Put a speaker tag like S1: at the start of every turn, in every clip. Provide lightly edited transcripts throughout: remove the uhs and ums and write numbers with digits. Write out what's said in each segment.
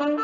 S1: What's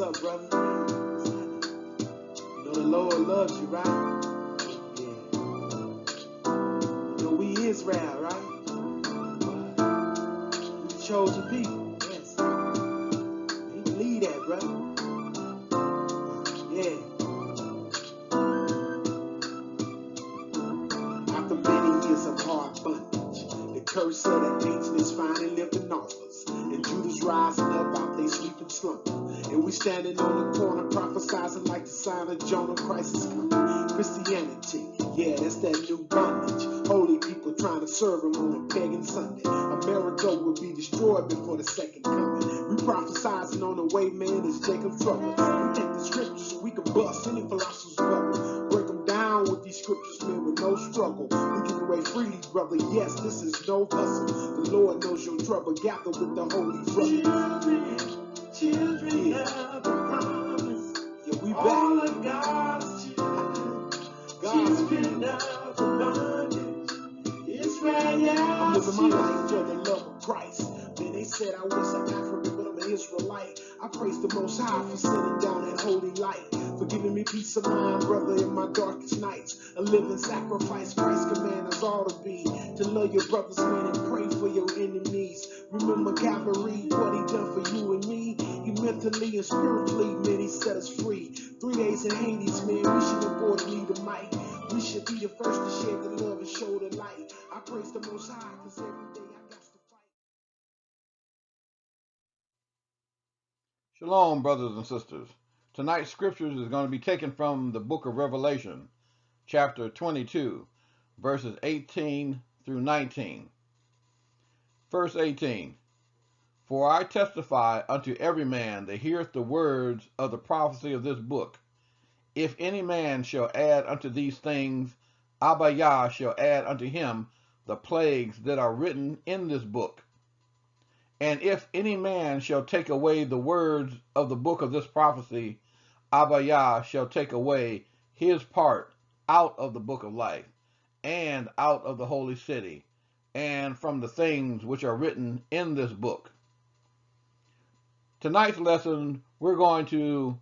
S1: up, brother? You know the Lord loves you, right? Yeah. You know we Israel, right? We the chosen people. Yes. You believe that, brother? Yeah. After many years of hard bondage, the curse of the ancient is finally lifting off us. And Judah's rising up out they sleeping slumber. And we standing on the corner prophesizing like the sign of Jonah, Christ is coming. Christianity, yeah, that's that new bondage. Holy people trying to serve him on a pagan Sunday. America will be destroyed before the second coming. We prophesizing on the way, man, is Jacob's trouble. We take the scriptures, we can bust any philosopher's bubble. Break them down with these scriptures, man, with no struggle. We give away freely, brother, yes, this is no hustle. The Lord knows your trouble, gather with the holy brother. Children of the promise, yeah, we back. All of God's children, children of the bondage, Israel. I'm living my life for the love of Christ. Man, they said I was an African, but I'm an Israelite. I praise the Most High for sending down that holy light, for giving me peace of mind, brother, in my darkest nights. A living sacrifice, Christ commands us all to be, to love your brothers, man, and pray for your enemies. Remember Calvary, what he done for you and me. He mentally and spiritually, man, he set us free. 3 days in Hades, man, we should abort and lead the might. We should be the first to share the love and show the light. I praise the Most High, cause every day I got to fight.
S2: Shalom, brothers and sisters. Tonight's scriptures is going to be taken from the book of Revelation, chapter 22, verses 18 through 19. Verse 18. For I testify unto every man that heareth the words of the prophecy of this book. If any man shall add unto these things, Abba Yah shall add unto him the plagues that are written in this book. And if any man shall take away the words of the book of this prophecy, Abba Yah shall take away his part out of the book of life, and out of the holy city, and from the things which are written in this book. Tonight's lesson, we're going to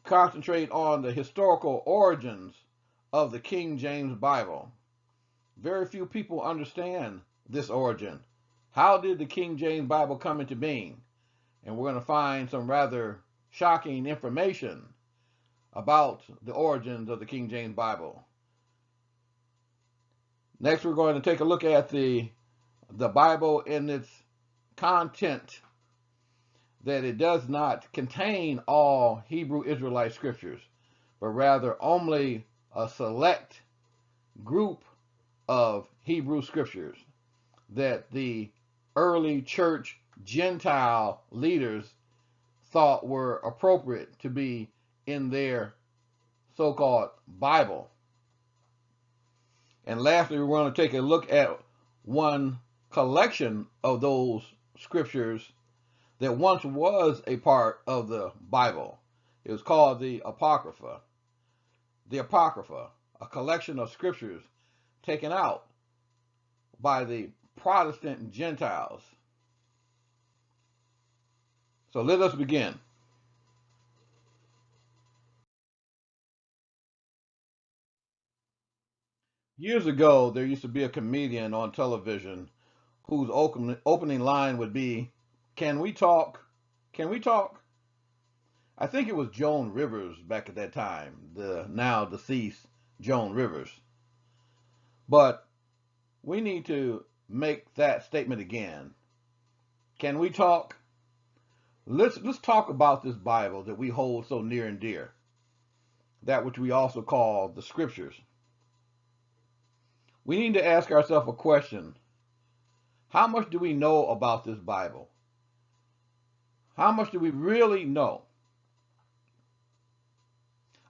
S2: concentrate on the historical origins of the King James Bible. Very few people understand this origin. How did the King James Bible come into being? And we're going to find some rather shocking information about the origins of the King James Bible. Next, we're going to take a look at the Bible in its content, that it does not contain all Hebrew Israelite scriptures, but rather only a select group of Hebrew scriptures that the early church Gentile leaders thought were appropriate to be in their so-called Bible. And lastly, we're going to take a look at one collection of those scriptures that once was a part of the Bible. It was called the Apocrypha. The Apocrypha, a collection of scriptures taken out by the Protestant Gentiles. So let us begin. Years ago, there used to be a comedian on television whose opening line would be, "Can we talk? Can we talk?" I think it was Joan Rivers back at that time, the now deceased Joan Rivers. But we need to make that statement again. Can we talk? Let's talk about this Bible that we hold so near and dear, that which we also call the Scriptures. We need to ask ourselves a question. How much do we know about this Bible? How much do we really know?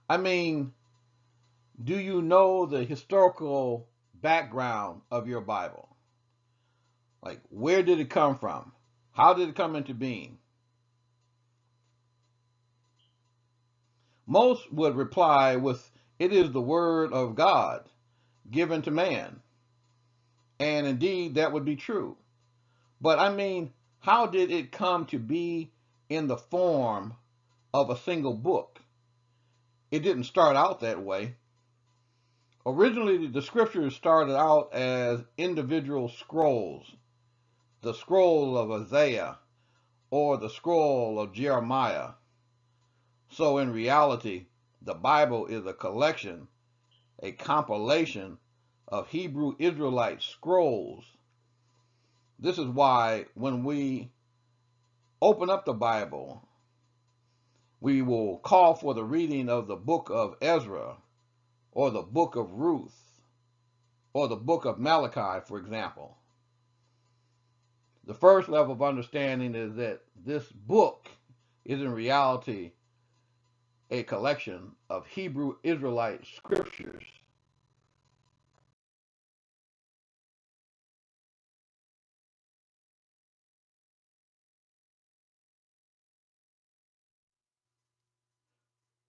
S2: I mean, do you know the historical background of your Bible? Like, where did it come from? How did it come into being? Most would reply with, it is the word of God given to man. And indeed, that would be true. But I mean, how did it come to be in the form of a single book? It didn't start out that way. Originally, the scriptures started out as individual scrolls. The scroll of Isaiah or the scroll of Jeremiah. So in reality, the Bible is a collection, a compilation of Hebrew Israelite scrolls. This is why when we open up the Bible, we will call for the reading of the book of Ezra or the book of Ruth or the book of Malachi, for example. The first level of understanding is that this book is in reality a collection of Hebrew Israelite scriptures.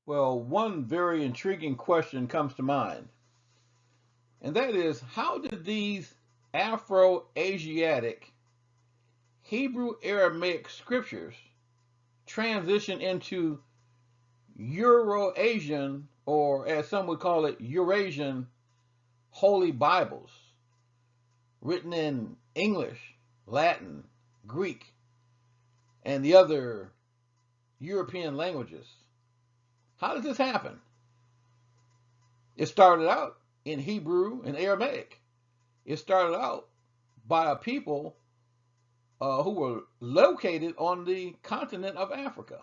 S2: Well, one very intriguing question comes to mind, and that is, how did these Afro-Asiatic Hebrew Aramaic scriptures transition into Euro-Asian, or as some would call it, Eurasian Holy Bibles, written in English, Latin, Greek, and the other European languages? How does this happen? It started out in Hebrew and Aramaic. It started out by a people who were located on the continent of Africa.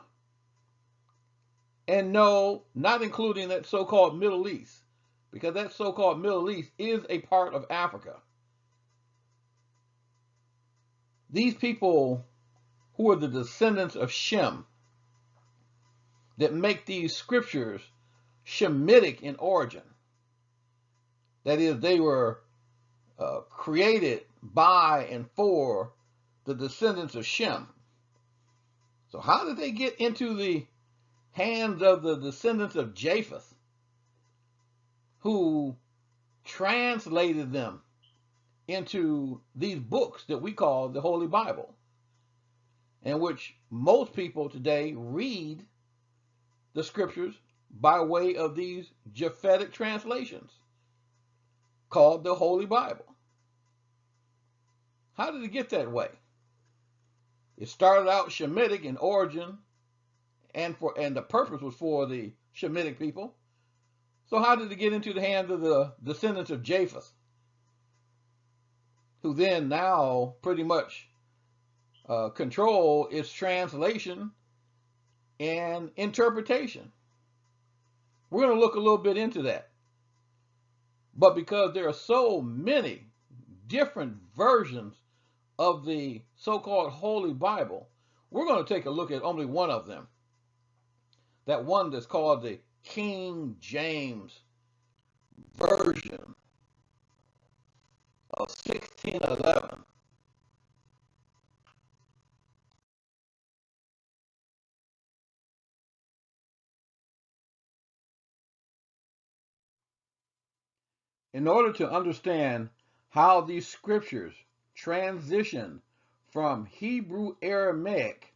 S2: And no, not including that so-called Middle East, because that so-called Middle East is a part of Africa. These people who are the descendants of Shem, that make these scriptures Shemitic in origin. That is, they were created by and for the descendants of Shem. So how did they get into the hands of the descendants of Japheth, who translated them into these books that we call the Holy Bible, in which most people today read the scriptures by way of these Japhetic translations called the Holy Bible? How did it get that way? It started out Shemitic in origin, and the purpose was for the Shemitic people. So how did it get into the hands of the descendants of Japheth, who then now pretty much control its translation and interpretation? We're going to look a little bit into that. But because there are so many different versions of the so-called Holy Bible, we're going to take a look at only one of them. That one that's called the King James Version of 1611. In order to understand how these scriptures transition from Hebrew Aramaic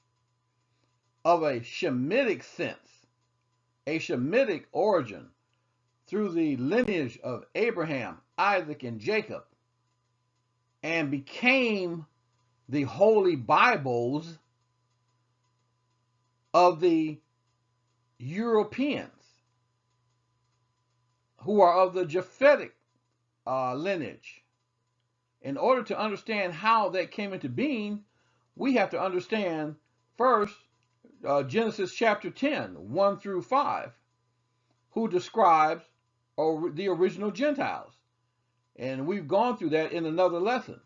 S2: of a Shemitic sense, a Shemitic origin, through the lineage of Abraham, Isaac, and Jacob, and became the Holy Bibles of the Europeans, who are of the Japhetic lineage, in order to understand how that came into being, we have to understand first Genesis chapter 10, 1 through 5, who describes the original Gentiles. And we've gone through that in another lesson.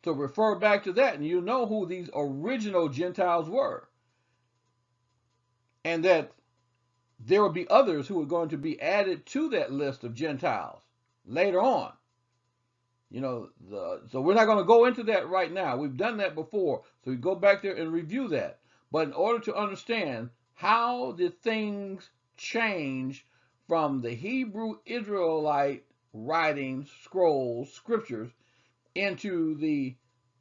S2: So refer back to that and you'll know who these original Gentiles were. And that there will be others who are going to be added to that list of Gentiles later on. So we're not going to go into that right now. We've done that before. So we go back there and review that. But in order to understand how did things change from the Hebrew Israelite writings, scrolls, scriptures, into the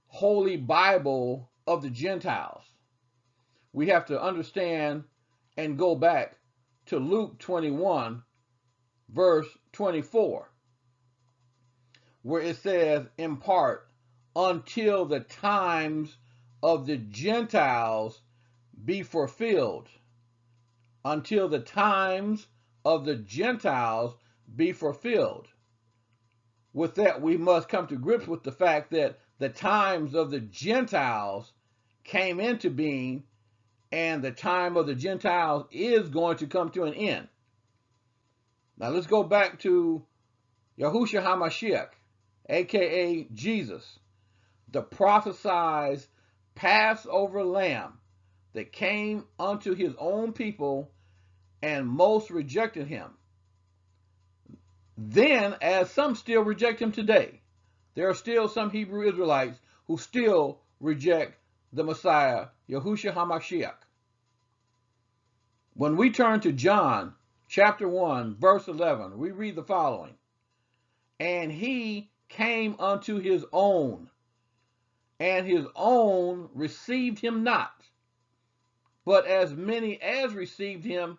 S2: Holy Bible of the Gentiles, we have to understand and go back to Luke 21, verse 24, where it says, in part, until the times of the Gentiles be fulfilled. Until the times of the Gentiles be fulfilled. With that, we must come to grips with the fact that the times of the Gentiles came into being, and the time of the Gentiles is going to come to an end. Now let's go back to Yahushua HaMashiach, aka Jesus, the prophesied Passover lamb that came unto his own people and most rejected him. Then, as some still reject him today, there are still some Hebrew Israelites who still reject the Messiah, Yahushua HaMashiach. When we turn to John chapter 1, verse 11, we read the following. And he came unto his own, and his own received him not. But as many as received him,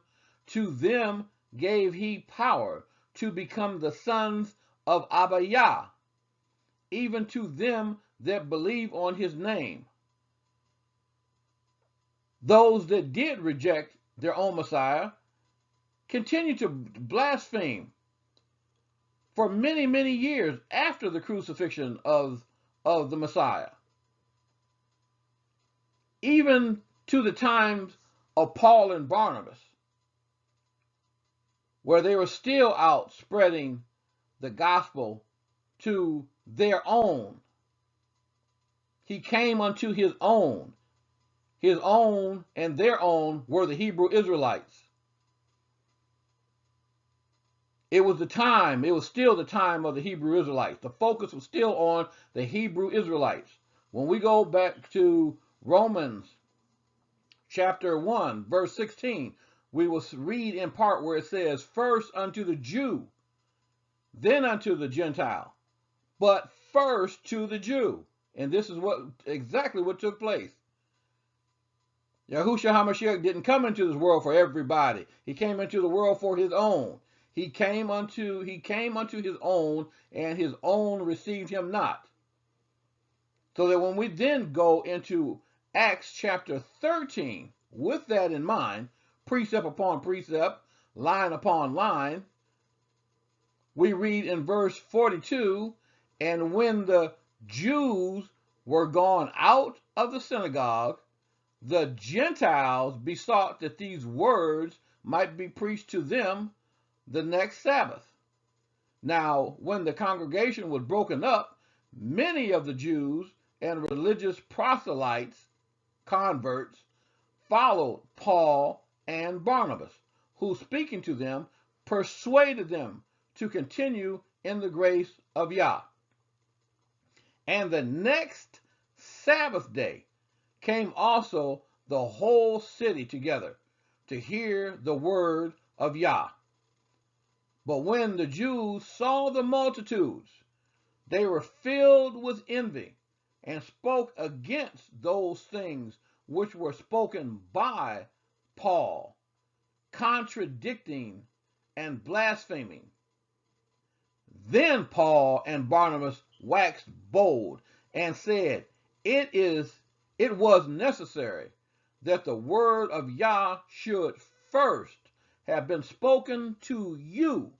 S2: to them gave he power to become the sons of Abba Yah, even to them that believe on his name. Those that did reject their own Messiah continued to blaspheme for many, many years after the crucifixion of the Messiah. Even to the times of Paul and Barnabas, where they were still out spreading the gospel to their own. He came unto his own. His own and their own were the Hebrew Israelites. It was still the time of the Hebrew Israelites. The focus was still on the Hebrew Israelites. When we go back to Romans chapter 1, verse 16, we will read in part where it says, first unto the Jew, then unto the Gentile, but first to the Jew. And this is exactly what took place. Yahushua HaMashiach didn't come into this world for everybody. He came into the world for his own. He came unto his own, and his own received him not. So that when we then go into Acts chapter 13, with that in mind, precept upon precept, line upon line, we read in verse 42, and when the Jews were gone out of the synagogue, the Gentiles besought that these words might be preached to them the next Sabbath. Now, when the congregation was broken up, many of the Jews and religious proselytes, converts, followed Paul and Barnabas, who, speaking to them, persuaded them to continue in the grace of Yah. And the next Sabbath day came also the whole city together to hear the word of Yah. But when the Jews saw the multitudes, they were filled with envy and spoke against those things which were spoken by Paul, contradicting and blaspheming. Then Paul and Barnabas waxed bold and said, It was necessary that the word of Yah should first have been spoken to you,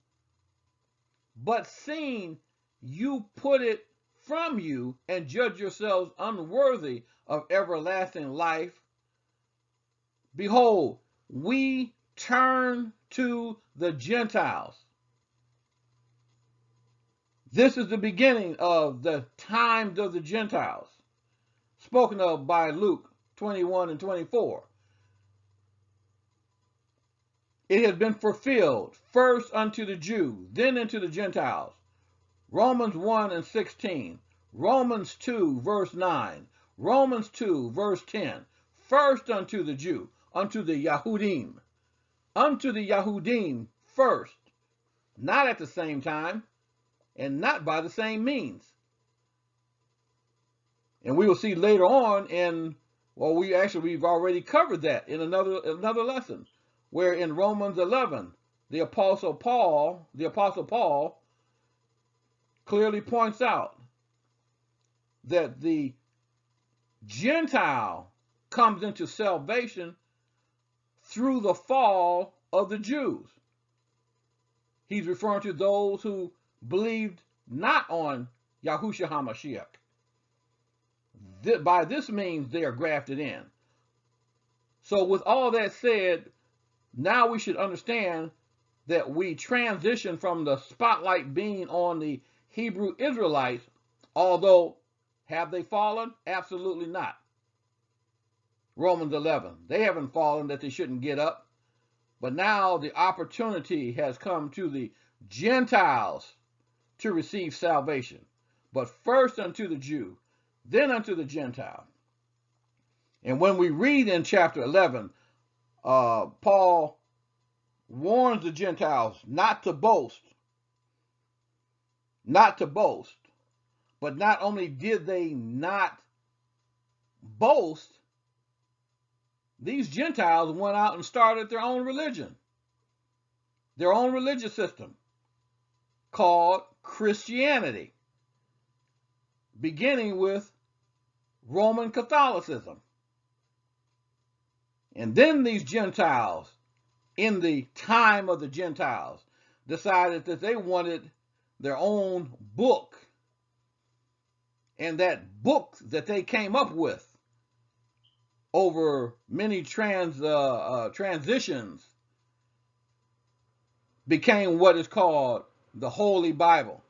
S2: but seeing you put it from you and judge yourselves unworthy of everlasting life. Behold, we turn to the Gentiles. This is the beginning of the times of the Gentiles, spoken of by Luke 21 and 24. It has been fulfilled, first unto the Jew, then unto the Gentiles. Romans 1 and 16, Romans 2 verse 9, Romans 2 verse 10. First unto the Jew, unto the Yahudim. Unto the Yahudim first, not at the same time, and not by the same means. And we will see later on we've already covered that in another lesson, where in Romans 11, the Apostle Paul clearly points out that the Gentile comes into salvation through the fall of the Jews. He's referring to those who believed not on Yahushua HaMashiach. By this means they are grafted in. So with all that said, now we should understand that we transition from the spotlight being on the Hebrew Israelites, although have they fallen? Absolutely not. Romans 11, they haven't fallen that they shouldn't get up. But now the opportunity has come to the Gentiles to receive salvation. But first unto the Jew, then unto the Gentile. And when we read in chapter 11, Paul warns the Gentiles not to boast. Not to boast. But not only did they not boast, these Gentiles went out and started their own religion, their own religious system called Christianity, beginning with Roman Catholicism. And then these Gentiles, in the time of the Gentiles, decided that they wanted their own book. And that book that they came up with over many transitions became what is called the Holy Bible.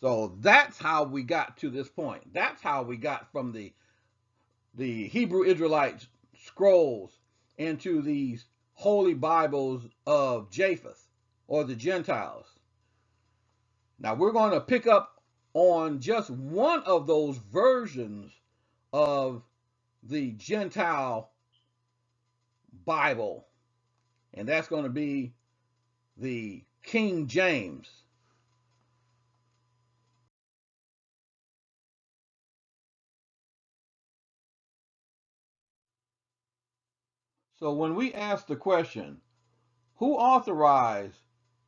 S2: So that's how we got to this point. That's how we got from the Hebrew Israelite scrolls into these holy Bibles of Japheth, or the Gentiles. Now we're going to pick up on just one of those versions of the Gentile Bible, and that's going to be the King James. So when we ask the question, who authorized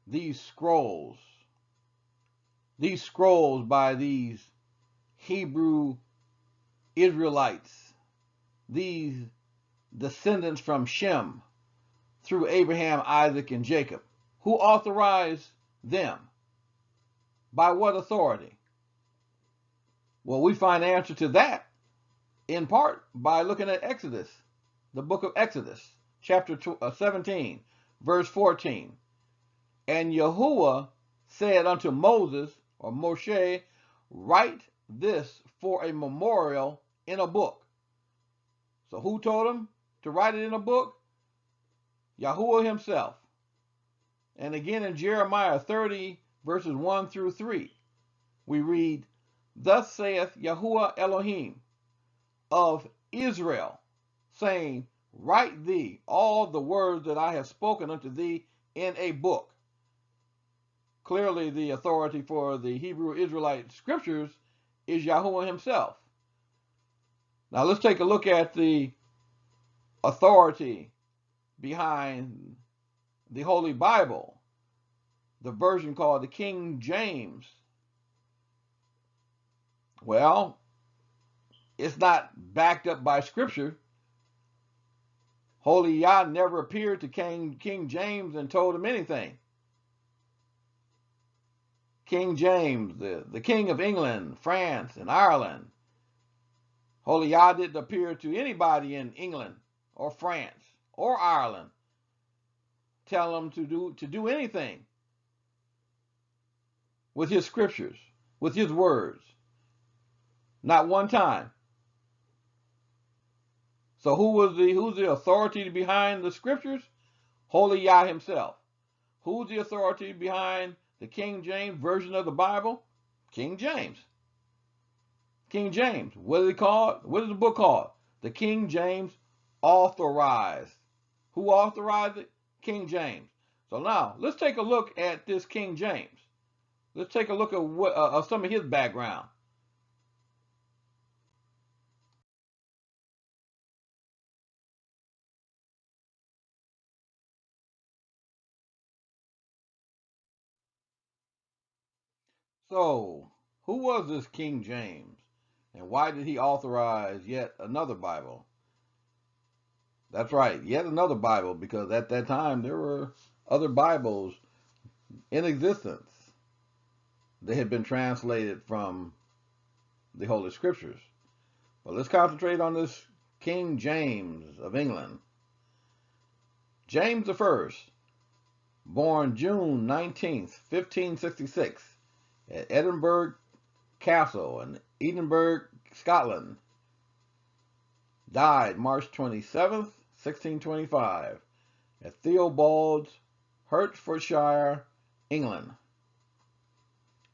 S2: these scrolls? These scrolls by these Hebrew Israelites, these descendants from Shem through Abraham, Isaac, and Jacob. Who authorized them? By what authority? Well, we find the answer to that in part by looking at Exodus, the book of Exodus, chapter 17, verse 14. And Yahuwah said unto Moses, or Moshe, write this for a memorial in a book. So who told him to write it in a book? Yahuwah himself. And again in Jeremiah 30, verses 1 through 3, we read, Thus saith Yahuwah Elohim of Israel, saying, Write thee all the words that I have spoken unto thee in a book. Clearly, the authority for the Hebrew Israelite scriptures is Yahuwah himself. Now let's take a look at the authority behind the Holy Bible, the version called the King James. Well, it's not backed up by scripture. Holy Yah never appeared to King James and told him anything. King James, the King of England, France, and Ireland. Holy Yah didn't appear to anybody in England or France or Ireland, tell them to do anything with his scriptures, with his words. Not one time. So who's the authority behind the scriptures? Holy Yah himself. Who's the authority behind the King James version of the Bible? King James. King James. What is it called? What is the book called? The King James Authorized. Who authorized it? King James. So now let's take a look at this King James. Let's take a look at some of his background. So, who was this King James? And why did he authorize yet another Bible? That's right, yet another Bible, because at that time there were other Bibles in existence. They had been translated from the Holy Scriptures. But let's concentrate on this King James of England. James I, born June 19th, 1566, at Edinburgh Castle in Edinburgh, Scotland. Died March 27th, 1625, at Theobald's, Hertfordshire, England.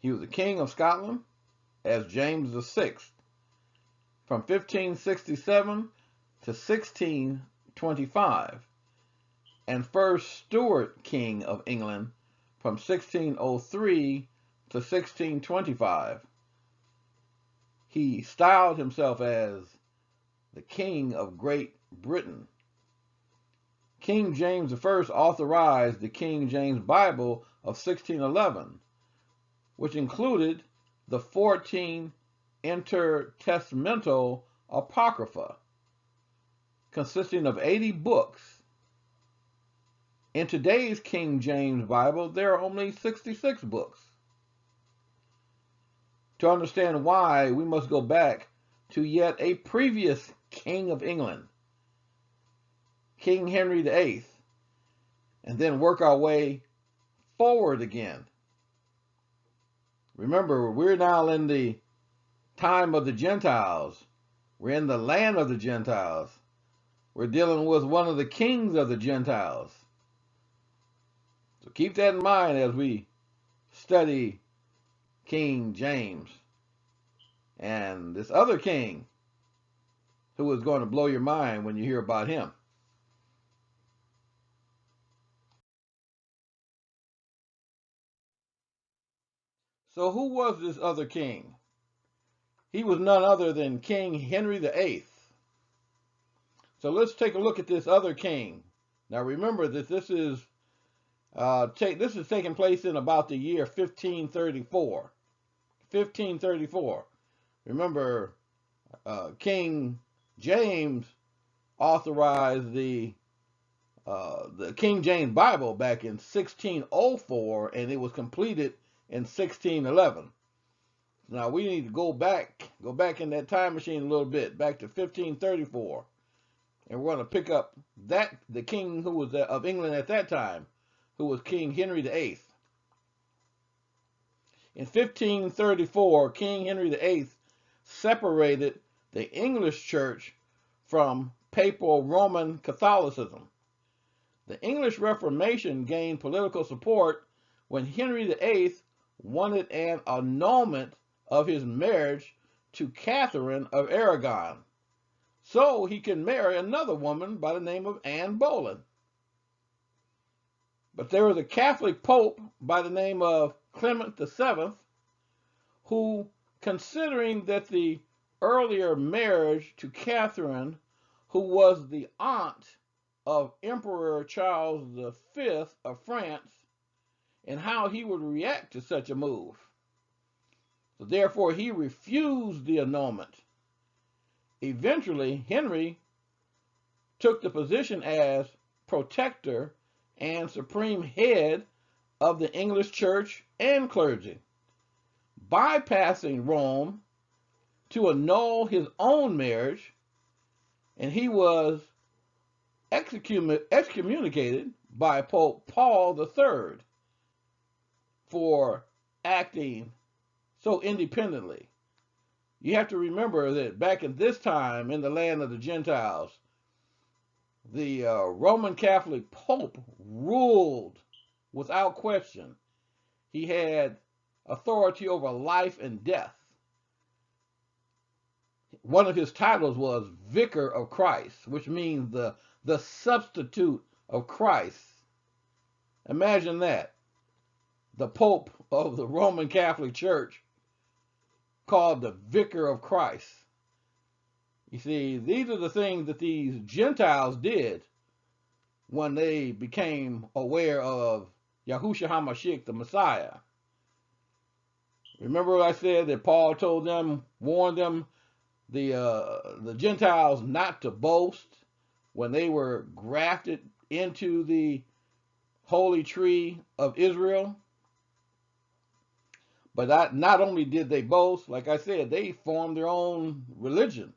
S2: He was the King of Scotland as James VI from 1567 to 1625, and first Stuart King of England from 1603 to 1625. He styled himself as the King of Great Britain. King James I authorized the King James Bible of 1611, which included the 14 intertestamental apocrypha, consisting of 80 books. In today's King James Bible, there are only 66 books. To understand why, we must go back to yet a previous King of England, King Henry VIII, and then work our way forward again. Remember, we're now in the time of the Gentiles. We're in the land of the Gentiles. We're dealing with one of the kings of the Gentiles. So keep that in mind as we study King James and this other king who is going to blow your mind when you hear about him. So who was this other king? He was none other than King Henry VIII. So let's take a look at this other king. Now remember that this is taking place in about the year 1534. 1534. Remember, King James authorized the King James Bible back in 1604, and it was completed in 1611. Now we need to go back in that time machine a little bit, back to 1534, and we're going to pick up the king who was of England at that time, who was King Henry VIII. In 1534, King Henry VIII separated the English church from papal Roman Catholicism. The English Reformation gained political support when Henry VIII wanted an annulment of his marriage to Catherine of Aragon, so he could marry another woman by the name of Anne Boleyn. But there was a Catholic pope by the name of Clement VII who, considering that the earlier marriage to Catherine, who was the aunt of Emperor Charles V of France, and how he would react to such a move. So therefore, he refused the annulment. Eventually, Henry took the position as protector and supreme head of the English church and clergy. bypassing Rome to annul his own marriage, and he was excommunicated by Pope Paul III for acting so independently. You have to remember that back at this time in the land of the Gentiles, the Roman Catholic Pope ruled without question. He had authority over life and death. One of his titles was Vicar of Christ, which means the substitute of Christ. Imagine that. The Pope of the Roman Catholic Church called the Vicar of Christ. You see, these are the things that these Gentiles did when they became aware of Yahushua HaMashiach, the Messiah. Remember I said that Paul told them, warned them, the Gentiles not to boast when they were grafted into the holy tree of Israel. But not only did they boast, like I said, they formed their own religion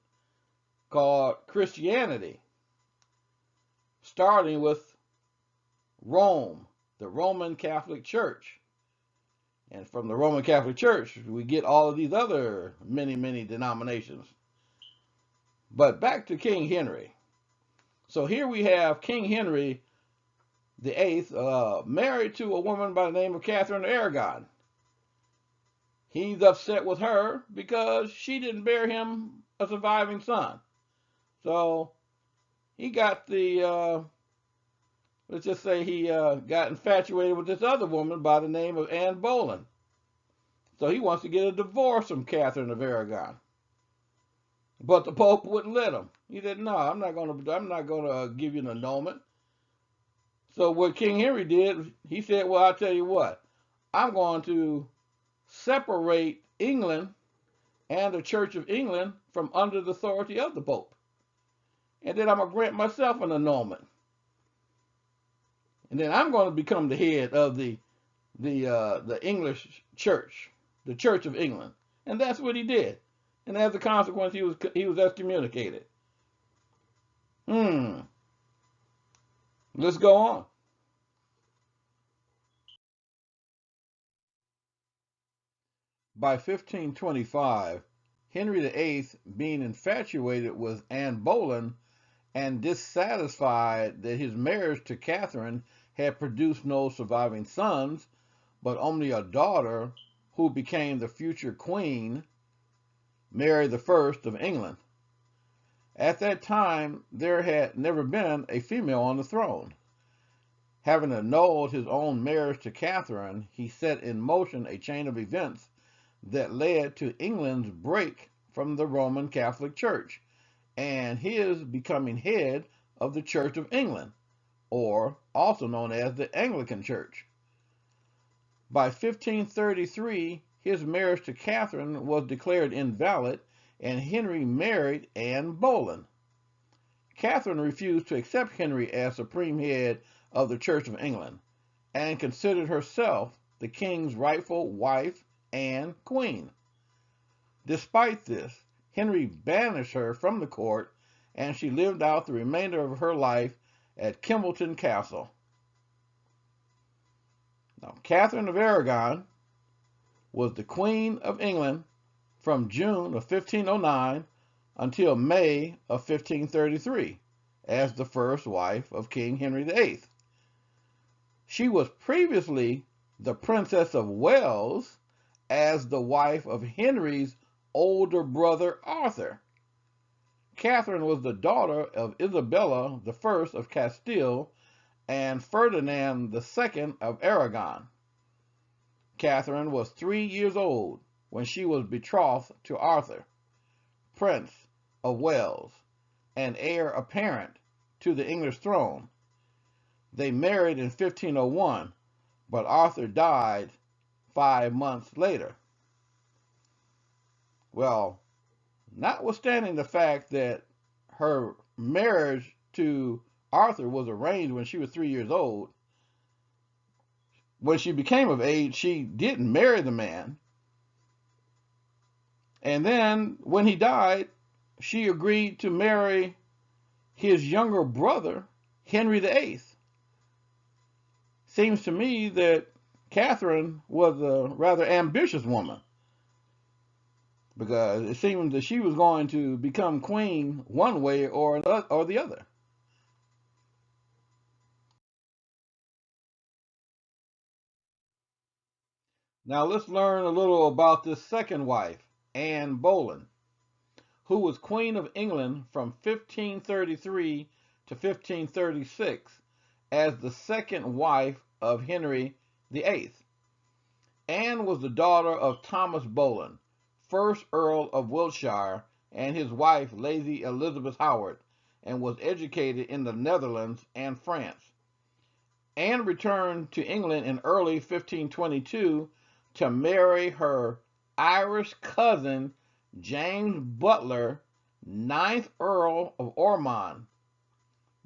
S2: called Christianity, starting with Rome, the Roman Catholic Church. And from the Roman Catholic Church, we get all of these other many denominations. But back to King Henry. So here we have King Henry the VIII, married to a woman by the name of Catherine of Aragon. He's upset with her because she didn't bear him a surviving son. So he got let's just say he got infatuated with this other woman by the name of Anne Boleyn. So he wants to get a divorce from Catherine of Aragon. But the Pope wouldn't let him. He said, no, I'm not gonna give you an annulment. So what King Henry did, he said, well, I'll tell you what, I'm going to separate England and the Church of England from under the authority of the Pope. And then I'm going to grant myself an annulment. And then I'm going to become the head of the English church, the Church of England. And that's what he did. And as a consequence, he was excommunicated. Let's go on. By 1525, Henry VIII, being infatuated with Anne Boleyn and dissatisfied that his marriage to Catherine had produced no surviving sons, but only a daughter who became the future queen, Mary I of England. At that time, there had never been a female on the throne. Having annulled his own marriage to Catherine, he set in motion a chain of events that led to England's break from the Roman Catholic Church and his becoming head of the Church of England, or also known as the Anglican Church. By 1533, his marriage to Catherine was declared invalid, and Henry married Anne Boleyn. Catherine refused to accept Henry as supreme head of the Church of England, and considered herself the king's rightful wife and queen. Despite this, Henry banished her from the court, and she lived out the remainder of her life at Kimbleton Castle. Now, Catherine of Aragon was the Queen of England from June of 1509 until May of 1533 as the first wife of King Henry VIII. She was previously the Princess of Wales as the wife of Henry's older brother Arthur. Catherine was the daughter of Isabella I of Castile and Ferdinand II of Aragon. Catherine was 3 years old when she was betrothed to Arthur, Prince of Wales, and heir apparent to the English throne. They married in 1501, but Arthur died 5 months later. Well, notwithstanding the fact that her marriage to Arthur was arranged when she was 3 years old, when she became of age, she didn't marry the man. And then when he died, she agreed to marry his younger brother, Henry VIII. Seems to me that Catherine was a rather ambitious woman, because it seemed that she was going to become queen one way or the other. Now let's learn a little about this second wife, Anne Boleyn, who was Queen of England from 1533 to 1536 as the second wife of Henry VIII. Anne was the daughter of Thomas Boleyn, 1st Earl of Wiltshire, and his wife Lady Elizabeth Howard, and was educated in the Netherlands and France. Anne returned to England in early 1522 to marry her Irish cousin James Butler, 9th Earl of Ormond.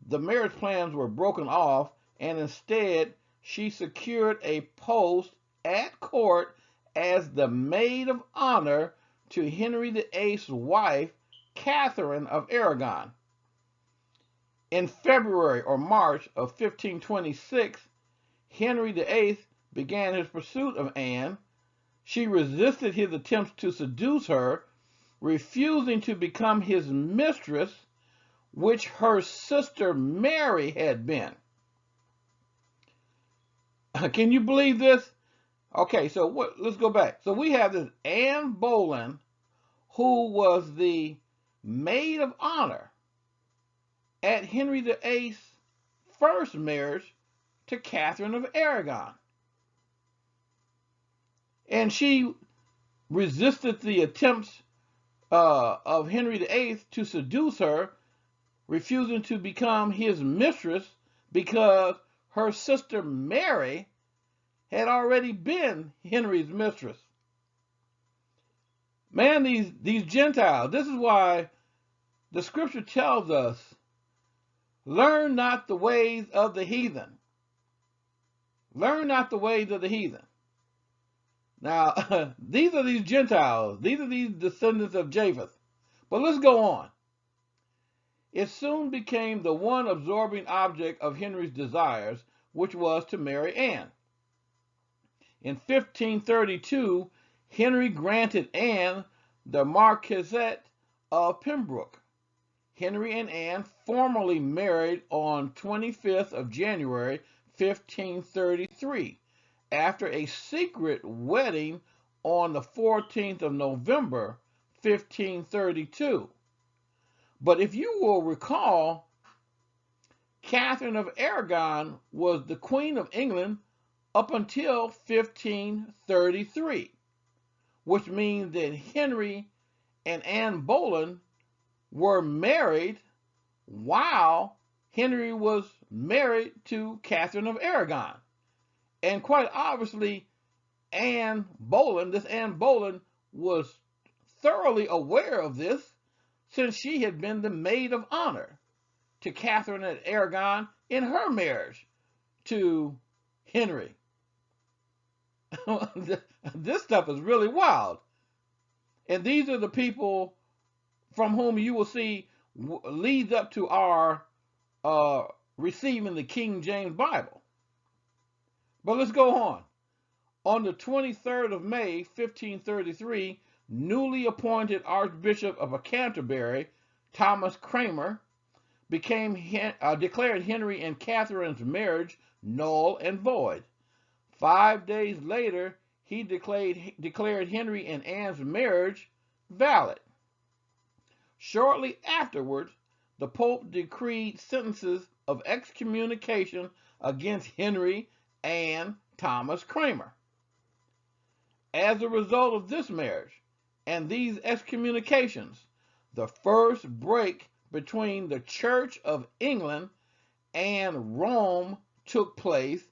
S2: The marriage plans were broken off, and instead she secured a post at court as the maid of honor to Henry VIII's wife, Catherine of Aragon. In February or March of 1526, Henry VIII began his pursuit of Anne. She resisted his attempts to seduce her, refusing to become his mistress, which her sister Mary had been. Can you believe this? Okay, so let's go back. So we have this Anne Boleyn, who was the maid of honor at Henry VIII's first marriage to Catherine of Aragon. And she resisted the attempts of Henry VIII to seduce her, refusing to become his mistress because her sister Mary had already been Henry's mistress. Man, these Gentiles, this is why the scripture tells us, learn not the ways of the heathen. Learn not the ways of the heathen. Now, these are these Gentiles. These are these descendants of Japheth. But let's go on. It soon became the one absorbing object of Henry's desires, which was to marry Anne. In 1532, Henry granted Anne the Marquisate of Pembroke. Henry and Anne formally married on 25th of January 1533, after a secret wedding on the 14th of November 1532. But if you will recall, Catherine of Aragon was the Queen of England up until 1533, which means that Henry and Anne Boleyn were married while Henry was married to Catherine of Aragon. And quite obviously, this Anne Boleyn was thoroughly aware of this, since she had been the maid of honor to Catherine of Aragon in her marriage to Henry. This stuff is really wild. And these are the people from whom you will see leads up to our receiving the King James Bible. But let's go on. On the 23rd of May, 1533, newly appointed Archbishop of Canterbury, Thomas Cranmer, declared Henry and Catherine's marriage null and void. 5 days later, he declared Henry and Anne's marriage valid. Shortly afterwards, the Pope decreed sentences of excommunication against Henry and Thomas Cranmer. As a result of this marriage and these excommunications, the first break between the Church of England and Rome took place,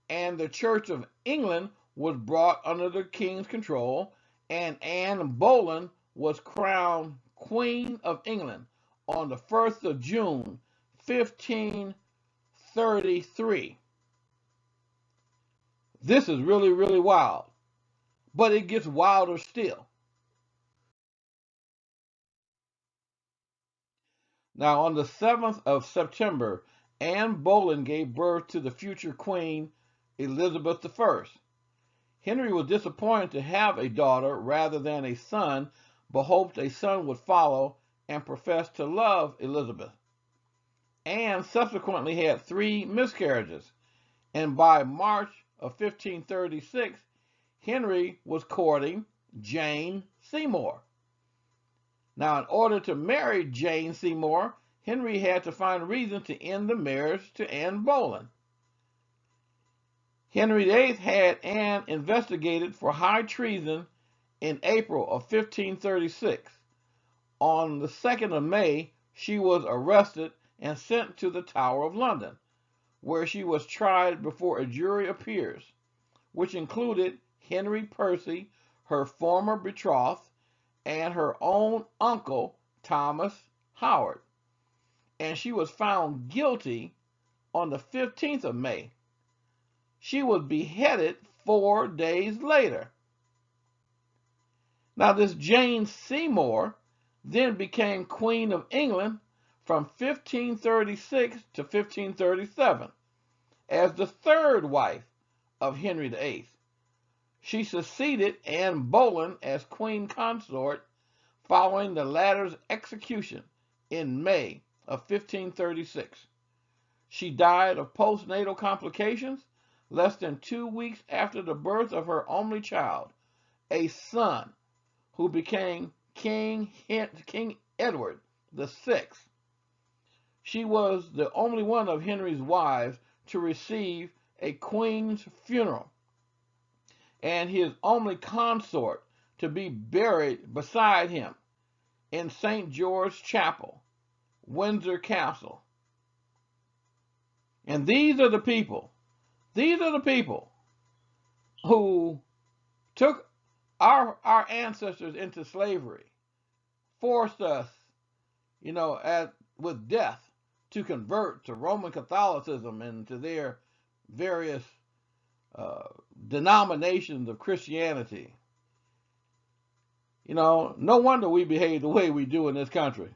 S2: and the Church of England was brought under the king's control, and Anne Boleyn was crowned Queen of England on the 1st of June, 1533. This is really, really wild, but it gets wilder still. Now, on the 7th of September, Anne Boleyn gave birth to the future Queen Elizabeth I. Henry was disappointed to have a daughter rather than a son, but hoped a son would follow and professed to love Elizabeth. Anne subsequently had 3 miscarriages, and by March of 1536, Henry was courting Jane Seymour. Now, in order to marry Jane Seymour, Henry had to find a reason to end the marriage to Anne Boleyn. Henry VIII had Anne investigated for high treason in April of 1536. On the 2nd of May, she was arrested and sent to the Tower of London, where she was tried before a jury of peers, which included Henry Percy, her former betrothed, and her own uncle, Thomas Howard. And she was found guilty on the 15th of May. She was beheaded 4 days later. Now, this Jane Seymour then became Queen of England from 1536 to 1537 as the 3rd wife of Henry VIII. She succeeded Anne Boleyn as Queen Consort following the latter's execution in May of 1536. She died of postnatal complications less than 2 weeks after the birth of her only child, a son who became King Edward VI. She was the only one of Henry's wives to receive a queen's funeral, and his only consort to be buried beside him in St. George's Chapel, Windsor Castle. And these are the people who took our ancestors into slavery, forced us, with death, to convert to Roman Catholicism and to their various denominations of Christianity. No wonder we behave the way we do in this country.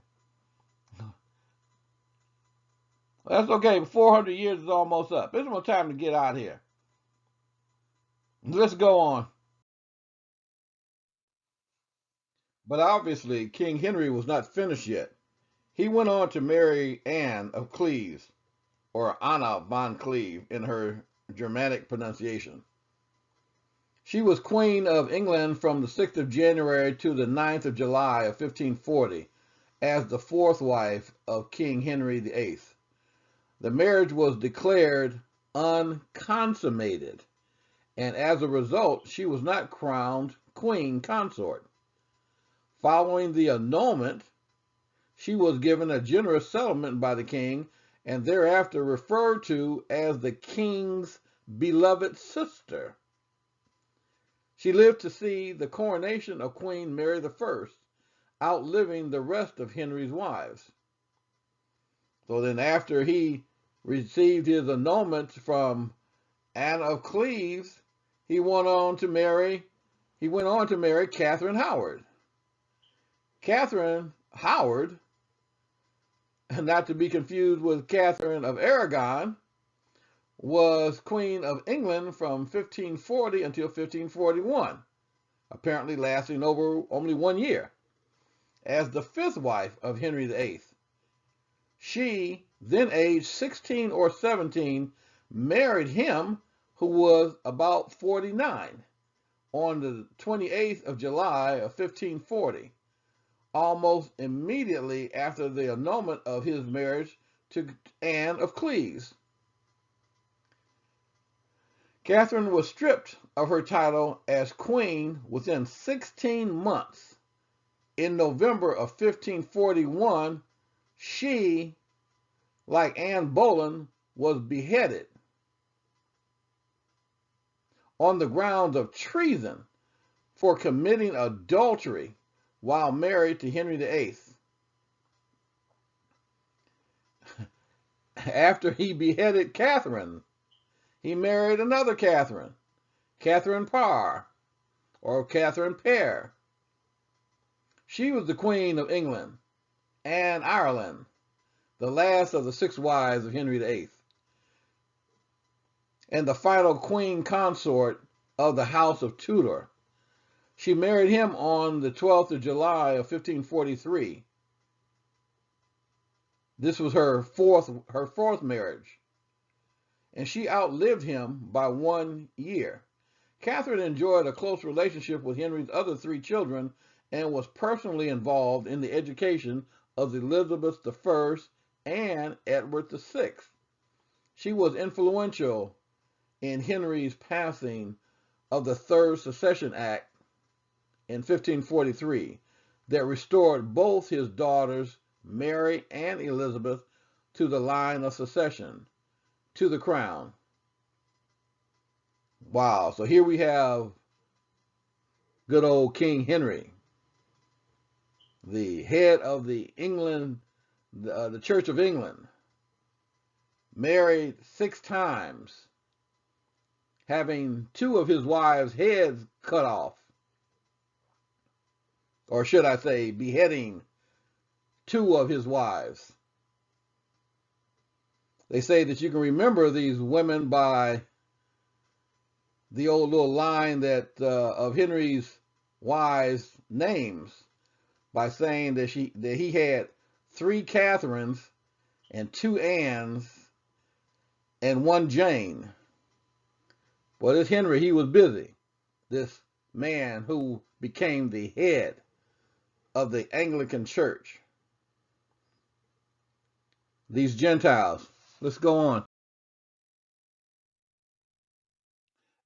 S2: That's okay. 400 years is almost up. It's more time to get out here. Let's go on. But obviously, King Henry was not finished yet. He went on to marry Anne of Cleves, or Anna von Cleve in her Germanic pronunciation. She was Queen of England from the 6th of January to the 9th of July of 1540 as the 4th wife of King Henry VIII. The marriage was declared unconsummated, and as a result, she was not crowned queen consort. Following the annulment, she was given a generous settlement by the king and thereafter referred to as the king's beloved sister. She lived to see the coronation of Queen Mary I, outliving the rest of Henry's wives. So then after he received his annulment from Anne of Cleves, he went on to marry Catherine Howard. Catherine Howard, not to be confused with Catherine of Aragon, was Queen of England from 1540 until 1541, apparently lasting over only 1 year, as the 5th wife of Henry VIII. She, then aged 16 or 17, married him, who was about 49, on the 28th of July of 1540, almost immediately after the annulment of his marriage to Anne of Cleves. Catherine was stripped of her title as queen within 16 months. In November of 1541, she, like Anne Boleyn, was beheaded on the grounds of treason for committing adultery while married to Henry VIII. After he beheaded Catherine, he married another Catherine, Catherine Parr, or Catherine Parr. She was the Queen of England and Ireland the last of the 6 wives of Henry VIII, and the final queen consort of the House of Tudor. She married him on the 12th of July of 1543. This was her fourth marriage, and she outlived him by 1 year. Catherine enjoyed a close relationship with Henry's other 3 children and was personally involved in the education of Elizabeth I and Edward VI. She was influential in Henry's passing of the Third Succession Act in 1543 that restored both his daughters, Mary and Elizabeth, to the line of succession to the crown. Wow, so here we have good old King Henry, the head of the Church of England, married 6 times, having 2 of his wives' heads cut off, or should I say beheading 2 of his wives. They say that you can remember these women by the old little line that of Henry's wives' names, by saying that he had 3 Catherines and 2 Annes and 1 Jane. Well, this Henry, he was busy. This man who became the head of the Anglican Church. These Gentiles. Let's go on.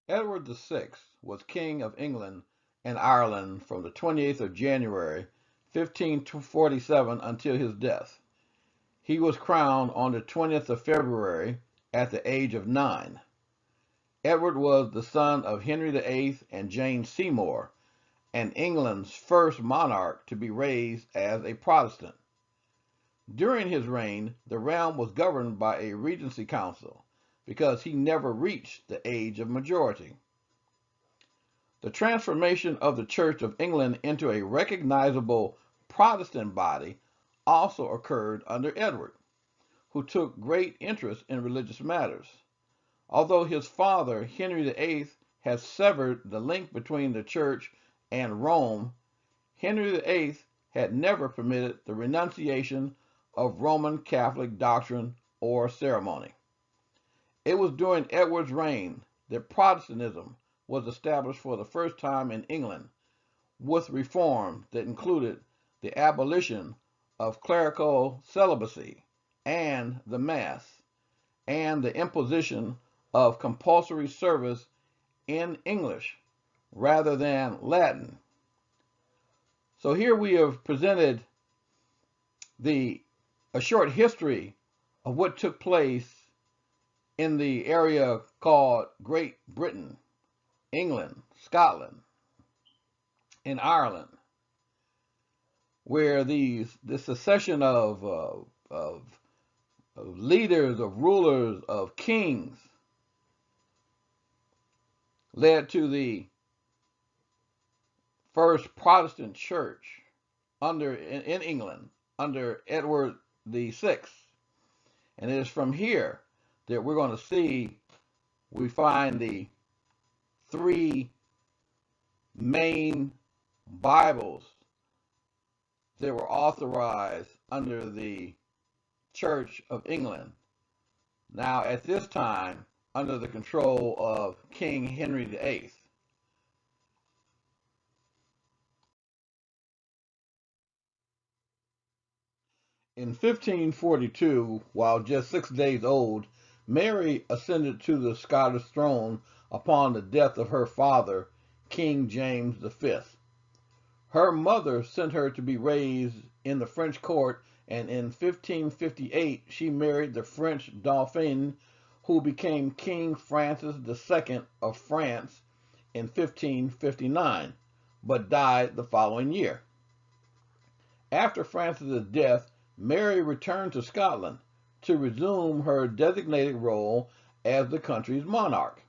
S2: Edward VI was King of England and Ireland from the 28th of January, 1547 until his death. He was crowned on the 20th of February at the age of 9. Edward was the son of Henry VIII and Jane Seymour, and England's first monarch to be raised as a Protestant. During his reign, the realm was governed by a regency council because he never reached the age of majority. The transformation of the Church of England into a recognizable Protestant body also occurred under Edward, who took great interest in religious matters. Although his father, Henry VIII, had severed the link between the Church and Rome, Henry VIII had never permitted the renunciation of Roman Catholic doctrine or ceremony. It was during Edward's reign that Protestantism was established for the first time in England, with reform that included the abolition of clerical celibacy and the Mass, and the imposition of compulsory service in English rather than Latin. So here we have presented a short history of what took place in the area called Great Britain, England, Scotland, and Ireland, where the succession of leaders, of rulers, of kings led to the first Protestant church in England under Edward VI. And it is from here that we're going to we find the 3 main Bibles that were authorized under the Church of England. Now, at this time, under the control of King Henry VIII. In 1542, while just 6 days old, Mary ascended to the Scottish throne upon the death of her father, King James V. Her mother sent her to be raised in the French court, and in 1558 she married the French Dauphin, who became King Francis II of France in 1559, but died the following year. After Francis's death, Mary returned to Scotland to resume her designated role as the country's monarch.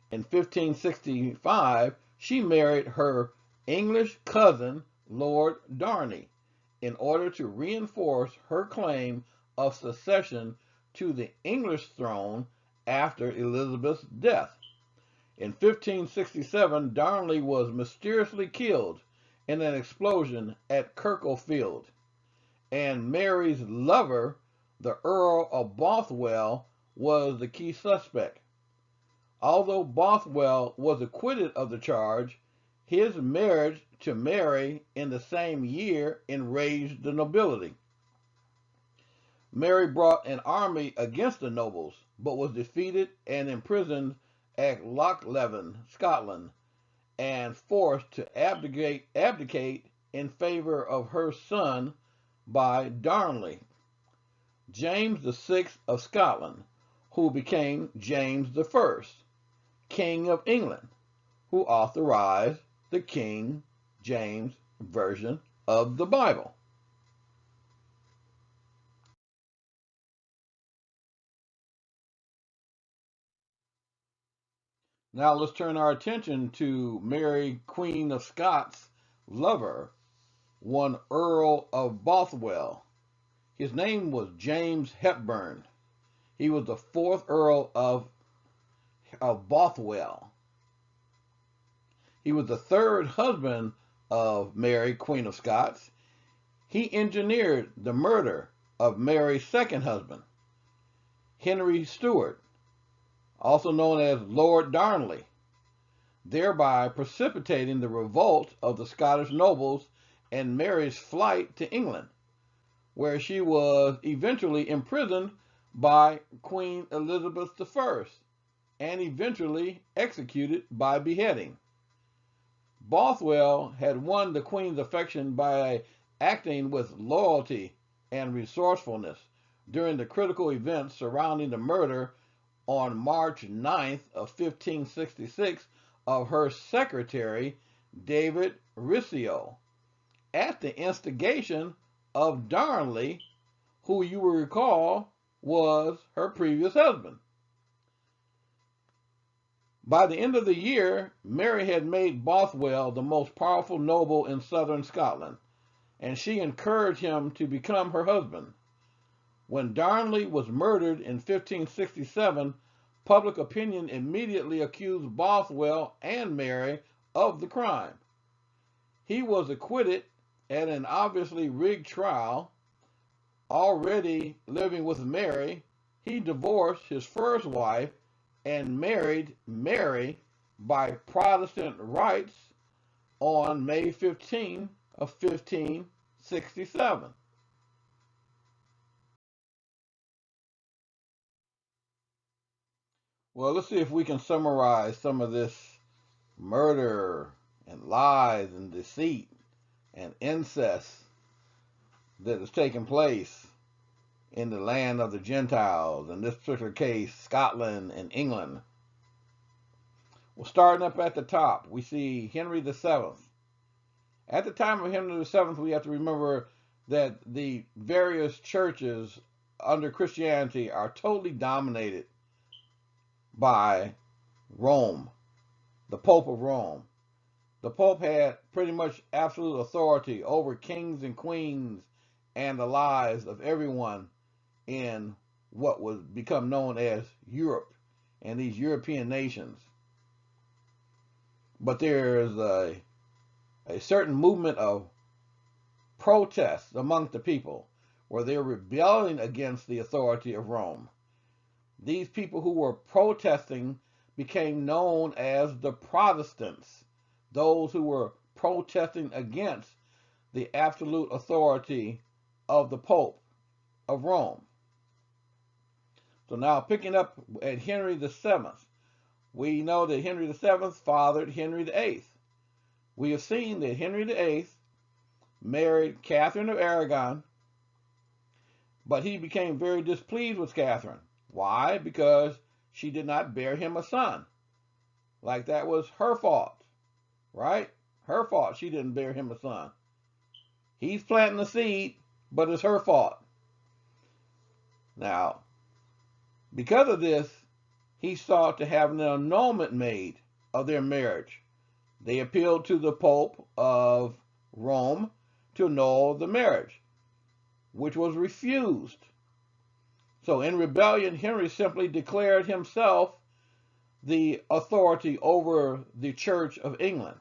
S2: In 1565, she married her English cousin, Lord Darnley, in order to reinforce her claim of succession to the English throne after Elizabeth's death. In 1567, Darnley was mysteriously killed in an explosion at Kirklefield, and Mary's lover, the Earl of Bothwell, was the key suspect. Although Bothwell was acquitted of the charge, his marriage to Mary in the same year enraged the nobility. Mary brought an army against the nobles, but was defeated and imprisoned at Lochleven, Scotland, and forced to abdicate in favor of her son by Darnley, James VI of Scotland, who became James I, King of England, who authorized the King James Version of the Bible. Now let's turn our attention to Mary, Queen of Scots' lover, one Earl of Bothwell. His name was James Hepburn. He was the fourth Earl of Bothwell. He was the third husband of Mary, Queen of Scots. He engineered the murder of Mary's second husband, Henry Stuart, also known as Lord Darnley, thereby precipitating the revolt of the Scottish nobles and Mary's flight to England, where she was eventually imprisoned by Queen Elizabeth I and eventually executed by beheading. Bothwell had won the Queen's affection by acting with loyalty and resourcefulness during the critical events surrounding the murder on March 9th of 1566 of her secretary, David Rizzio, at the instigation of Darnley, who you will recall was her previous husband. By the end of the year, Mary had made Bothwell the most powerful noble in southern Scotland, and she encouraged him to become her husband. When Darnley was murdered in 1567, public opinion immediately accused Bothwell and Mary of the crime. He was acquitted at an obviously rigged trial. Already living with Mary, he divorced his first wife and married Mary by Protestant rites on May 15 of 1567. Well, let's see if we can summarize some of this murder and lies and deceit and incest that has taken place in the land of the Gentiles, in this particular case, Scotland and England. Well, starting up at the top, we see Henry VII. At the time of Henry VII, we have to remember that the various churches under Christianity are totally dominated by Rome, the Pope of Rome. The Pope had pretty much absolute authority over kings and queens and the lives of everyone in what was become known as Europe and these European nations. But there is a certain movement of protest among the people where they're rebelling against the authority of Rome. These people who were protesting became known as the Protestants, those who were protesting against the absolute authority of the Pope of Rome. So now picking up at Henry VII, we know that Henry VII fathered Henry VIII. We have seen that Henry VIII married Catherine of Aragon, but he became very displeased with Catherine. Why? Because she did not bear him a son. Like that was her fault, right? Her fault she didn't bear him a son. He's planting the seed, but it's her fault. Now, because of this, he sought to have an annulment made of their marriage. They appealed to the Pope of Rome to annul the marriage, which was refused. So in rebellion, Henry simply declared himself the authority over the Church of England,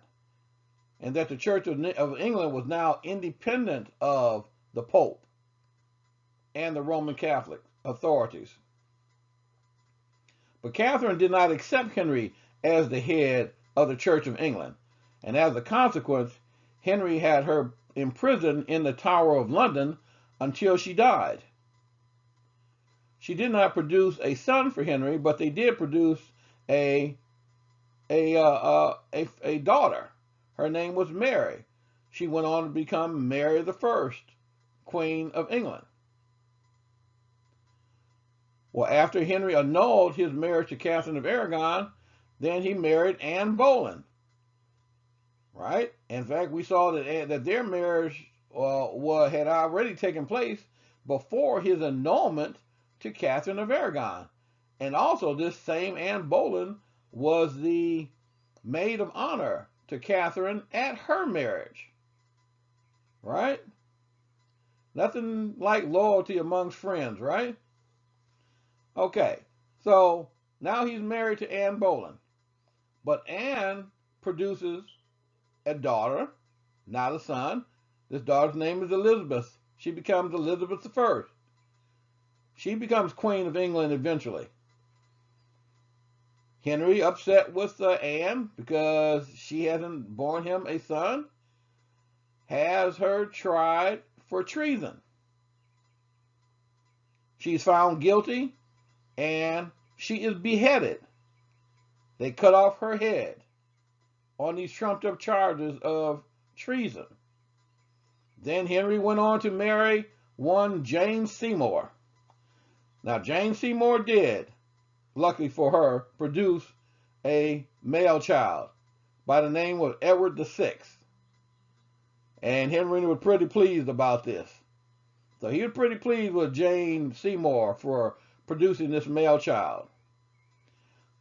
S2: and that the Church of England was now independent of the Pope and the Roman Catholic authorities. But Catherine did not accept Henry as the head of the Church of England, and as a consequence, Henry had her imprisoned in the Tower of London until she died. She did not produce a son for Henry, but they did produce a daughter. Her name was Mary. She went on to become Mary I, Queen of England. Well, after Henry annulled his marriage to Catherine of Aragon, then he married Anne Boleyn. Right? In fact, we saw that their marriage had already taken place before his annulment to Catherine of Aragon. And also, this same Anne Boleyn was the maid of honor to Catherine at her marriage. Right? Nothing like loyalty amongst friends, right? Okay, so now he's married to Anne Boleyn. But Anne produces a daughter, not a son. This daughter's name is Elizabeth. She becomes Elizabeth I. She becomes Queen of England eventually. Henry, upset with Anne because she hasn't borne him a son, has her tried for treason. She's found guilty and she is beheaded. They cut off her head on these trumped up charges of treason. Then Henry went on to marry one Jane Seymour. Now, Jane Seymour did, luckily for her, produce a male child by the name of Edward VI. And Henry was pretty pleased about this. So he was pretty pleased with Jane Seymour for producing this male child.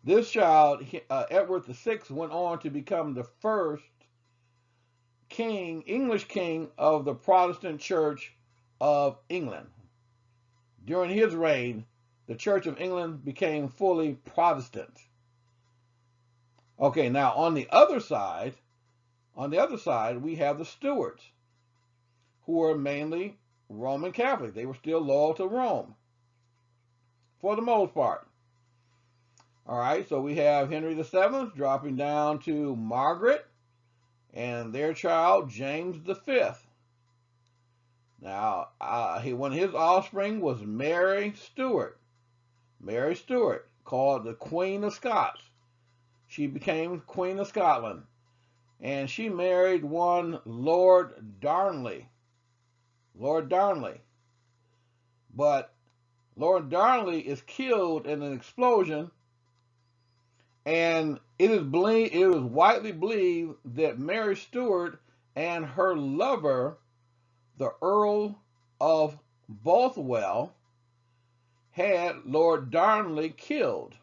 S2: This child, Edward VI, went on to become the first king, English king of the Protestant Church of England. During his reign, the Church of England became fully Protestant. Okay, now on the other side, we have the Stuarts, who were mainly Roman Catholic. They were still loyal to Rome, for the most part. All right, so we have Henry VII dropping down to Margaret and their child, James V. Now, one of his offspring was Mary Stuart. Mary Stuart, called the Queen of Scots. She became Queen of Scotland. And she married one Lord Darnley. Lord Darnley. But Lord Darnley is killed in an explosion, and it is widely believed that Mary Stuart and her lover, the Earl of Bothwell, had Lord Darnley killed.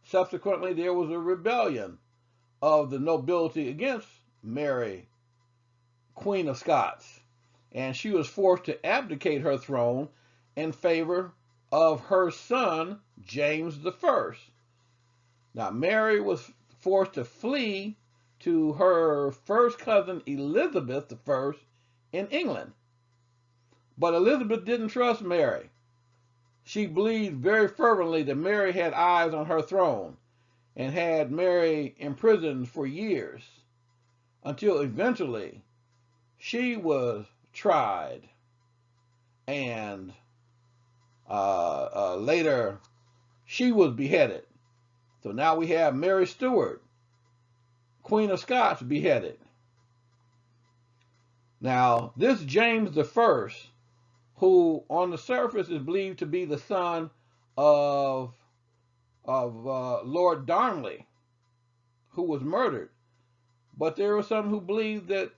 S2: Subsequently, there was a rebellion of the nobility against Mary, Queen of Scots, and she was forced to abdicate her throne in favor of her son, James I. Now, Mary was forced to flee to her first cousin, Elizabeth I, in England. But Elizabeth didn't trust Mary. She believed very fervently that Mary had eyes on her throne and had Mary imprisoned for years, until eventually she was tried and later she was beheaded. So now we have Mary Stuart, Queen of Scots, beheaded. Now, this James I, who on the surface is believed to be the son of Lord Darnley, who was murdered, but there were some who believed that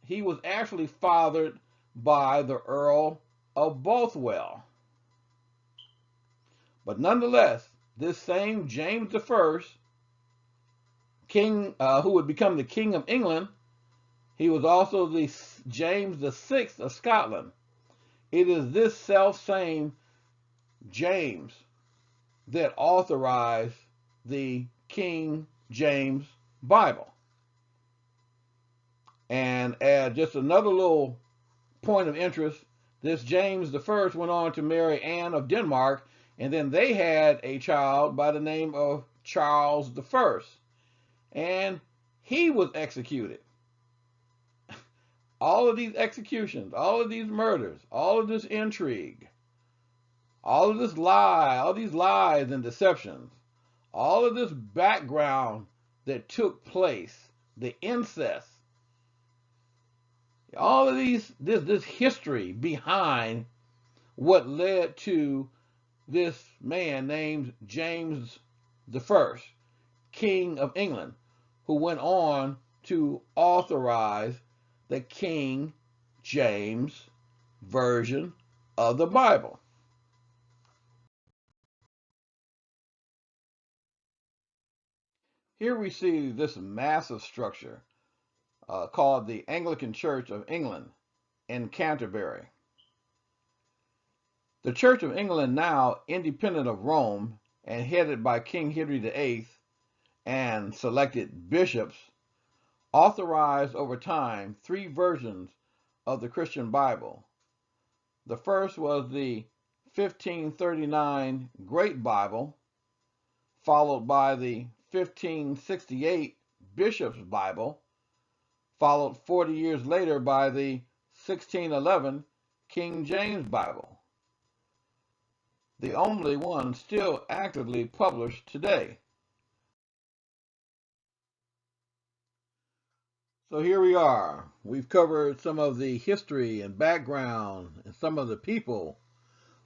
S2: he was actually fathered by the Earl of Bothwell. But nonetheless, this same James I, king, who would become the King of England, he was also the James VI of Scotland. It is this self-same James that authorized the King James Bible. And as just another little point of interest, this James the First went on to marry Anne of Denmark, and then they had a child by the name of Charles the First, and he was executed. All of these executions, all of these murders, all of this intrigue, all of this lie, all these lies and deceptions, all of this background that took place, the incest, all of this history behind what led to this man named James the First, King of England, who went on to authorize the King James version of the Bible. Here we see this massive structure called the Anglican Church of England in Canterbury. The Church of England, now independent of Rome and headed by King Henry VIII and selected bishops, authorized over time 3 versions of the Christian Bible. The first was the 1539 Great Bible, followed by the 1568 Bishop's Bible, followed 40 years later by the 1611 King James Bible, the only one still actively published today. So here we are. We've covered some of the history and background and some of the people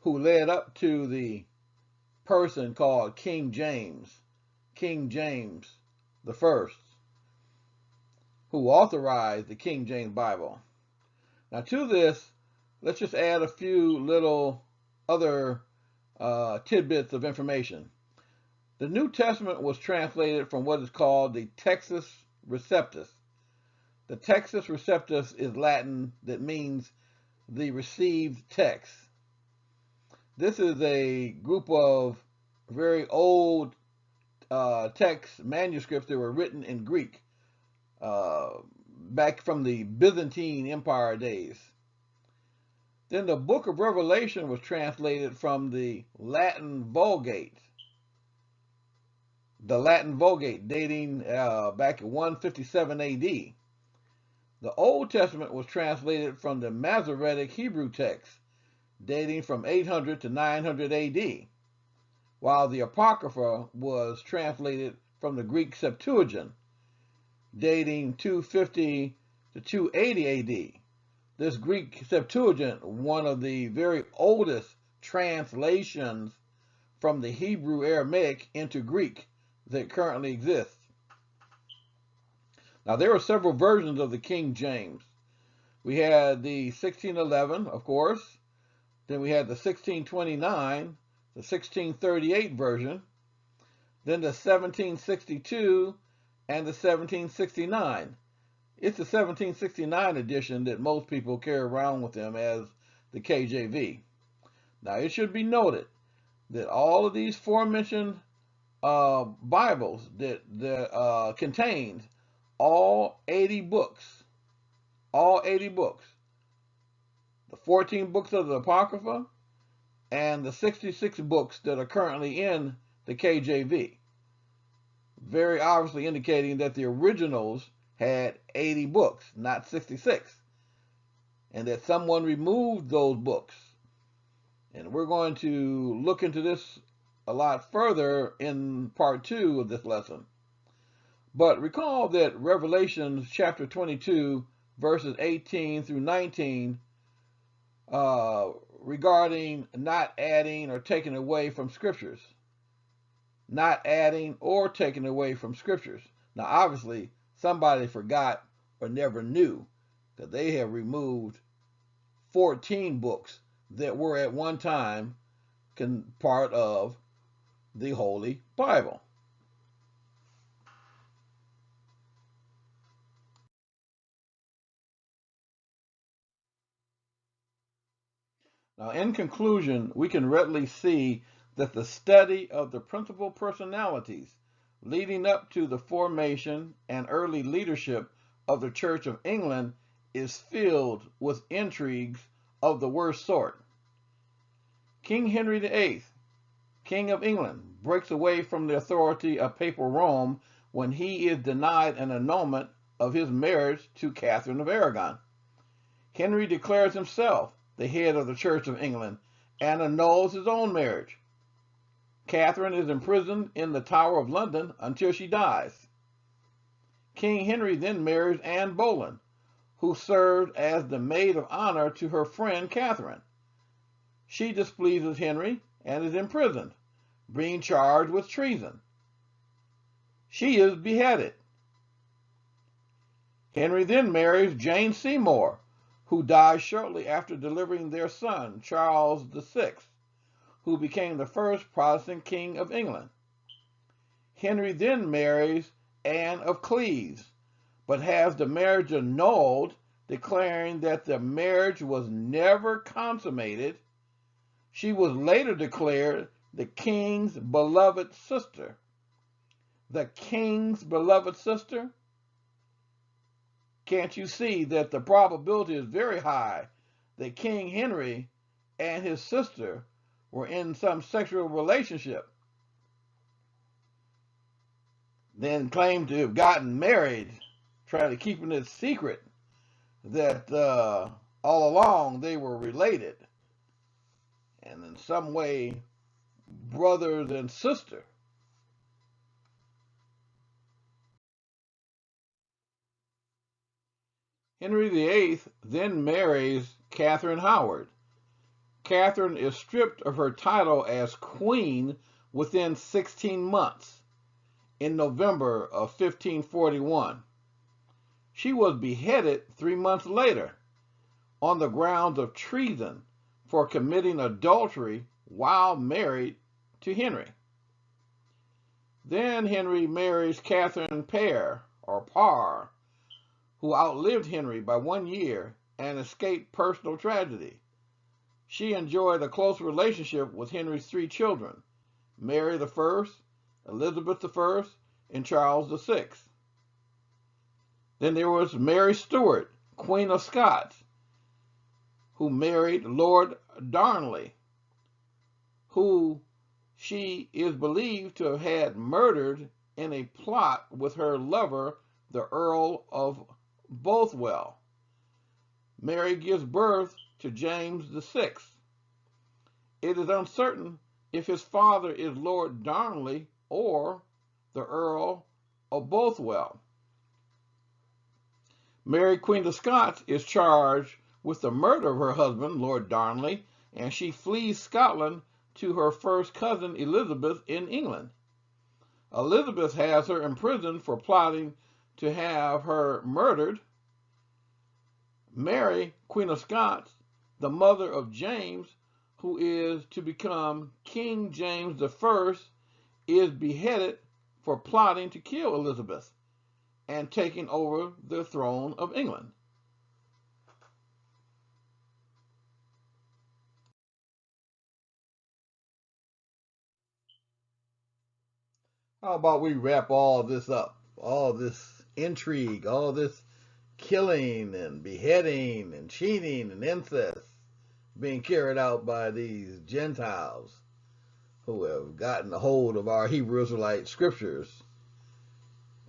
S2: who led up to the person called King James the First, who authorized the King James Bible. Now to this, let's just add a few little other tidbits of information. The New Testament was translated from what is called the Textus Receptus. The Textus Receptus is Latin that means the received text. This is a group of very old text manuscripts that were written in Greek back from the Byzantine Empire days. Then the book of Revelation was translated from the Latin Vulgate. The Latin Vulgate dating back in 157 AD. The Old Testament was translated from the Masoretic Hebrew text dating from 800 to 900 AD, while the Apocrypha was translated from the Greek Septuagint dating 250 to 280 AD. This Greek Septuagint, one of the very oldest translations from the Hebrew Aramaic into Greek that currently exists. Now, there are several versions of the King James. We had the 1611, of course. Then we had the 1629, the 1638 version. Then the 1762 and the 1769. It's the 1769 edition that most people carry around with them as the KJV. Now, it should be noted that all of these forementioned Bibles that contained all 80 books, the 14 books of the Apocrypha, and the 66 books that are currently in the KJV, very obviously indicating that the originals had 80 books, not 66, and that someone removed those books. And we're going to look into this a lot further in part 2 of this lesson. But recall that Revelation chapter 22, verses 18 through 19, regarding not adding or taking away from scriptures. Not adding or taking away from scriptures. Now, obviously, somebody forgot or never knew that they have removed 14 books that were at one time part of the Holy Bible. Now, in conclusion, we can readily see that the study of the principal personalities leading up to the formation and early leadership of the Church of England is filled with intrigues of the worst sort. King Henry VIII, King of England, breaks away from the authority of Papal Rome when he is denied an annulment of his marriage to Catherine of Aragon. Henry declares himself the head of the Church of England and annuls his own marriage. Catherine is imprisoned in the Tower of London until she dies. King Henry then marries Anne Boleyn, who served as the maid of honor to her friend Catherine. She displeases Henry and is imprisoned, being charged with treason. She is beheaded. Henry then marries Jane Seymour, who dies shortly after delivering their son, Charles VI, who became the first Protestant king of England. Henry then marries Anne of Cleves, but has the marriage annulled, declaring that the marriage was never consummated. She was later declared the king's beloved sister. The king's beloved sister? Can't you see that the probability is very high that King Henry and his sister were in some sexual relationship, then claimed to have gotten married, trying to keep it secret that all along they were related and in some way brothers and sister. Henry VIII then marries Catherine Howard. Catherine is stripped of her title as queen within 16 months, in November of 1541. She was beheaded 3 months later on the grounds of treason for committing adultery while married to Henry. Then Henry marries Catherine Parr, who outlived Henry by 1 year and escaped personal tragedy. She enjoyed a close relationship with Henry's 3 children, Mary I, Elizabeth I, and Charles VI. Then there was Mary Stuart, Queen of Scots, who married Lord Darnley, who she is believed to have had murdered in a plot with her lover, the Earl of Bothwell. Mary gives birth to James VI. It is uncertain if his father is Lord Darnley or the Earl of Bothwell. Mary, Queen of Scots, is charged with the murder of her husband, Lord Darnley, and she flees Scotland to her first cousin Elizabeth in England. Elizabeth has her imprisoned for plotting to have her murdered. Mary, Queen of Scots, the mother of James, who is to become King James I, is beheaded for plotting to kill Elizabeth and taking over the throne of England. How about we wrap all this up, all this intrigue, all this killing and beheading and cheating and incest being carried out by these Gentiles who have gotten a hold of our Hebrew Israelite scriptures,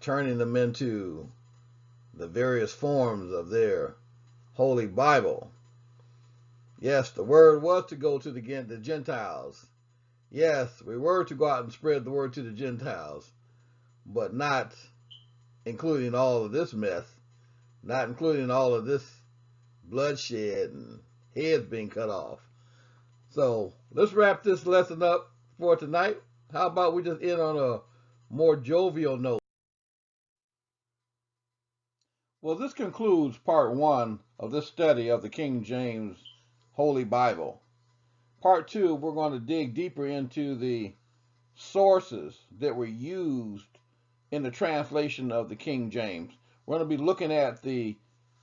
S2: turning them into the various forms of their Holy Bible. Yes, the word was to go to the Gentiles. Yes, we were to go out and spread the word to the Gentiles, but not including all of this mess, not including all of this bloodshed and heads being cut off. So let's wrap this lesson up for tonight. How about we just end on a more jovial note? Well, this concludes part 1 of this study of the King James Holy Bible. Part 2, we're going to dig deeper into the sources that were used in the translation of the King James. We're going to be looking at the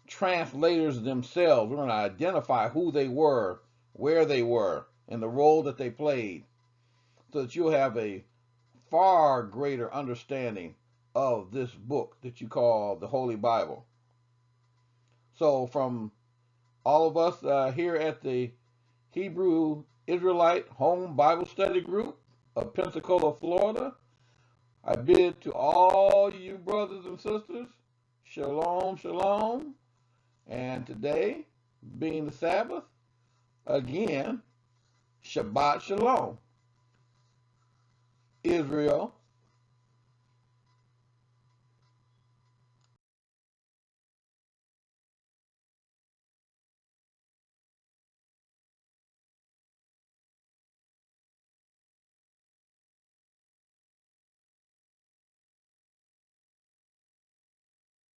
S2: translators themselves. We're going to identify who they were where they were, and the role that they played, so that you'll have a far greater understanding of this book that you call the Holy Bible. So from all of us here at the Hebrew Israelite Home Bible Study Group of Pensacola, Florida, I bid to all you brothers and sisters, shalom, shalom. And today, being the Sabbath, again, Shabbat Shalom. Israel,